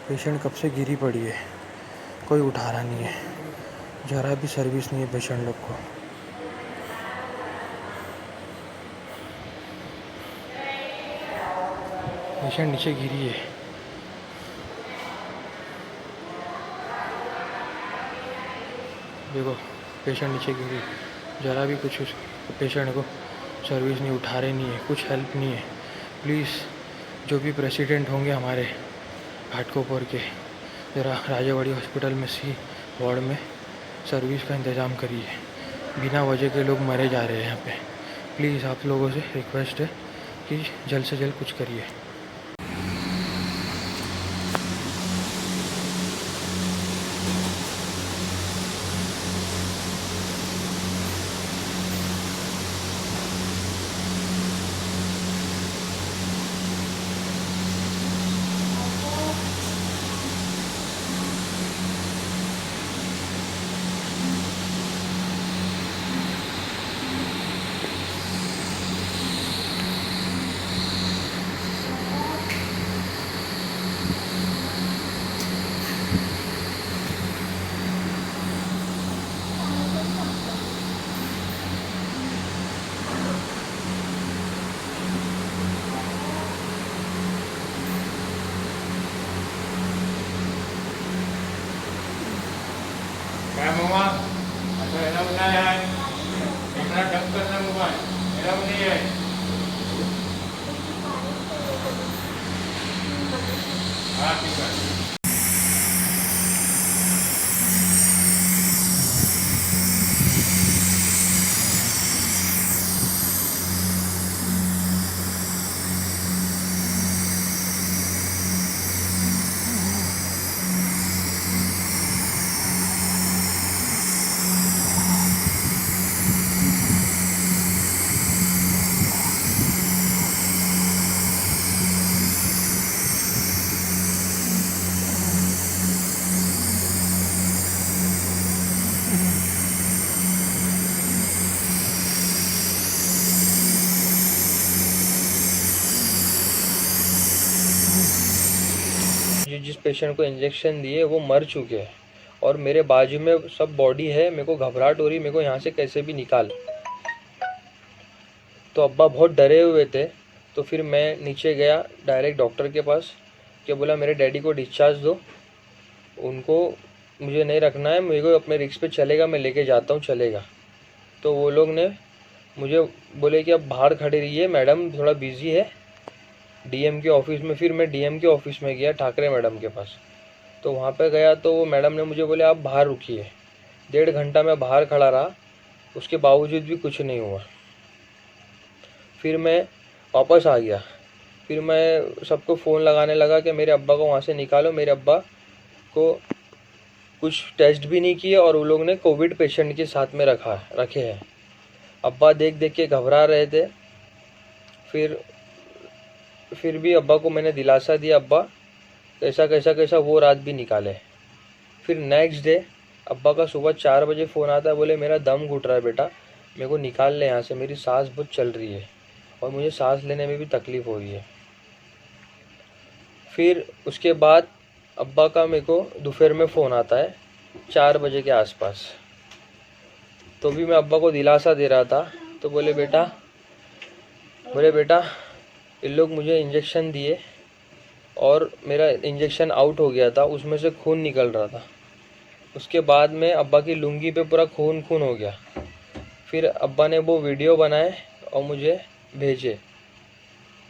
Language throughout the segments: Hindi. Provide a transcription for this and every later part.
पेशेंट कब से गिरी पड़ी है, कोई उठा रहा नहीं है, ज़रा भी सर्विस नहीं है पेशेंट लोग को। पेशेंट नीचे गिरी है, देखो पेशेंट नीचे गिरी, ज़रा भी कुछ पेशेंट को सर्विस नहीं, उठा रहे नहीं है, कुछ हेल्प नहीं है। प्लीज़ जो भी प्रेसिडेंट होंगे हमारे घाटकोपर के, ज़रा राजावाड़ी हॉस्पिटल में सी वार्ड में सर्विस का इंतज़ाम करिए। बिना वजह के लोग मरे जा रहे हैं यहाँ पे। प्लीज़ आप लोगों से रिक्वेस्ट है कि जल्द से जल्द कुछ करिए। Kaya mama, atau enak unayan, enak dokter na mama, enak unayan. ठीक है। जिस पेशेंट को इंजेक्शन दिए वो मर चुके हैं और मेरे बाजू में सब बॉडी है। मेरे को घबराहट हो रही, मेरे को यहाँ से कैसे भी निकाल। तो अब्बा बहुत डरे हुए थे, तो फिर मैं नीचे गया डायरेक्ट डॉक्टर के पास, कि बोला मेरे डैडी को डिस्चार्ज दो, उनको मुझे नहीं रखना है, मेरे को अपने रिक्स पे चलेगा, मैं लेके जाता हूँ, चलेगा। तो वो लोग ने मुझे बोले कि अब बाहर खड़ी रहिए, मैडम थोड़ा बिजी है डीएम के ऑफिस में। फिर मैं डीएम के ऑफिस में गया, ठाकरे मैडम के पास। तो वहाँ पे गया तो वो मैडम ने मुझे बोले आप बाहर रुकिए। 1.5 घंटा मैं बाहर खड़ा रहा, उसके बावजूद भी कुछ नहीं हुआ। फिर मैं वापस आ गया। फिर मैं सबको फ़ोन लगाने लगा कि मेरे अब्बा को वहाँ से निकालो। मेरे अब्बा को कुछ टेस्ट भी नहीं किए और वो लोग ने कोविड पेशेंट के साथ में रखे हैं। अब्बा देख देख के घबरा रहे थे। फिर भी अब्बा को मैंने दिलासा दिया, अब्बा कैसा वो रात भी निकाले। फिर नेक्स्ट डे अब्बा का सुबह 4 बजे फ़ोन आता है, बोले मेरा दम घुट रहा है बेटा, मेरे को निकाल ले यहाँ से, मेरी सांस बहुत चल रही है और मुझे सांस लेने में भी तकलीफ़ हो रही है। फिर उसके बाद अब्बा का मेरे को दोपहर में फ़ोन आता है 4 बजे के आसपास। तो भी मैं अब्बा को दिलासा दे रहा था, तो बोले बेटा इन लोग मुझे इंजेक्शन दिए और मेरा इंजेक्शन आउट हो गया था, उसमें से खून निकल रहा था। उसके बाद में अब्बा की लुंगी पे पूरा खून हो गया। फिर अब्बा ने वो वीडियो बनाए और मुझे भेजे।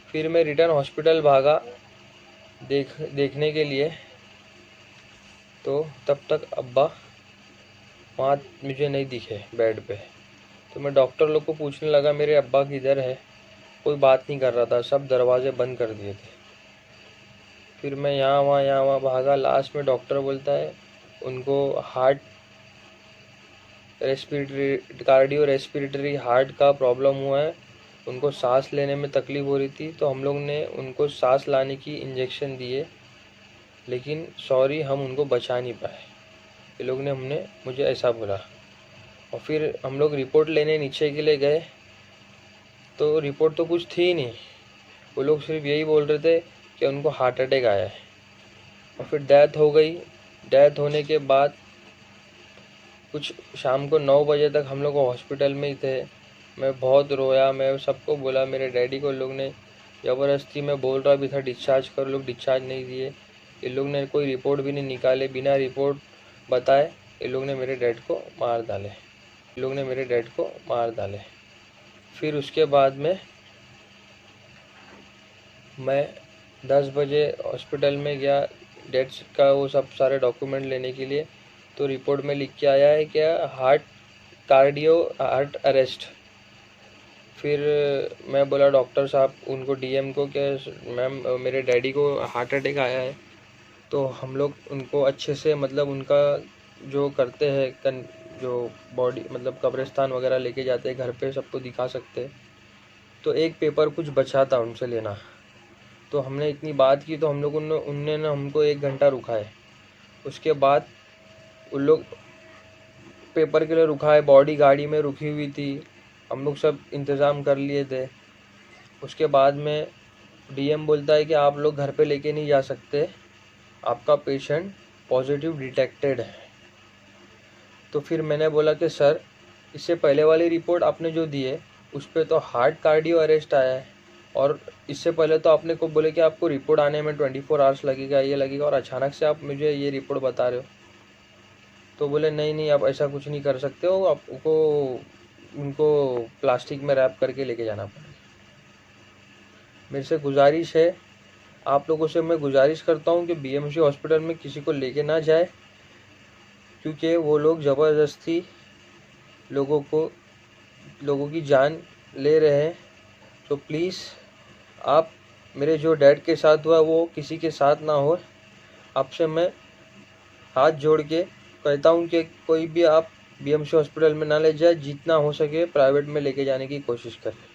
फिर मैं रिटर्न हॉस्पिटल भागा देखने के लिए, तो तब तक अब्बा वहाँ मुझे नहीं दिखे बेड पे। तो मैं डॉक्टर लोग को पूछने लगा मेरे अब्बा किधर है, कोई बात नहीं कर रहा था, सब दरवाजे बंद कर दिए थे। फिर मैं यहाँ वहाँ भागा। लास्ट में डॉक्टर बोलता है उनको कार्डियो रेस्पिरेटरी हार्ट का प्रॉब्लम हुआ है, उनको सांस लेने में तकलीफ़ हो रही थी। तो हम लोग ने उनको सांस लाने की इंजेक्शन दिए, लेकिन सॉरी हम उनको बचा नहीं पाए। ये लोग ने मुझे ऐसा बोला। और फिर हम लोग रिपोर्ट लेने नीचे के लिए गए, तो रिपोर्ट तो कुछ थी नहीं। वो लोग सिर्फ यही बोल रहे थे कि उनको हार्ट अटैक आया है। और फिर डेथ हो गई। डेथ होने के बाद कुछ शाम को 9 बजे तक हम लोग हॉस्पिटल में ही थे। मैं बहुत रोया, मैं सबको बोला, मेरे डैडी को लोग ने ज़बरदस्ती, मैं बोल रहा भी था डिस्चार्ज करो, लोग डिस्चार्ज नहीं दिए। ये लोग ने कोई रिपोर्ट भी नहीं निकाले, बिना रिपोर्ट बताए ये लोग ने मेरे डैड को मार डाले। ये लोग ने मेरे डैड को मार डाले। फिर उसके बाद में मैं 10 बजे हॉस्पिटल में गया डेट्स का वो सब सारे डॉक्यूमेंट लेने के लिए। तो रिपोर्ट में लिख के आया है क्या, हार्ट अरेस्ट। फिर मैं बोला डॉक्टर साहब उनको, डीएम को, क्या मैम मेरे डैडी को हार्ट अटैक आया है। तो हम लोग उनको अच्छे से, मतलब उनका जो करते हैं जो बॉडी, मतलब कब्रिस्तान वगैरह लेके जाते हैं, घर पे सबको दिखा सकते हैं। तो एक पेपर कुछ बचा था उनसे लेना, तो हमने इतनी बात की तो हम लोग उनने ना हमको 1 घंटा रुकाए। उसके बाद उन लोग पेपर के लिए रुकाए, बॉडी गाड़ी में रुकी हुई थी, हम लोग सब इंतज़ाम कर लिए थे। उसके बाद में डीएम बोलता है कि आप लोग घर पे लेके नहीं जा सकते, आपका पेशेंट पॉजिटिव डिटेक्टेड है। तो फिर मैंने बोला कि सर इससे पहले वाली रिपोर्ट आपने जो दी है उस पर तो हार्ट कार्डियो अरेस्ट आया है, और इससे पहले तो आपने को बोले कि आपको रिपोर्ट आने में 24 आवर्स लगेगा, ये लगेगा, और अचानक से आप मुझे ये रिपोर्ट बता रहे हो। तो बोले नहीं नहीं, आप ऐसा कुछ नहीं कर सकते हो, आपको उनको प्लास्टिक में रैप करके लेके जाना पड़ेगा। मेरे से गुजारिश है, आप लोगों से मैं गुजारिश करता हूँ कि बीएमसी हॉस्पिटल में किसी को लेके ना जाए, क्योंकि वो लोग ज़बरदस्ती लोगों की जान ले रहे हैं। तो प्लीज़ आप, मेरे जो डैड के साथ हुआ वो किसी के साथ ना हो। आपसे मैं हाथ जोड़ के कहता हूँ कि कोई भी आप बीएमसी हॉस्पिटल में ना ले जाए, जितना हो सके प्राइवेट में लेके जाने की कोशिश करें।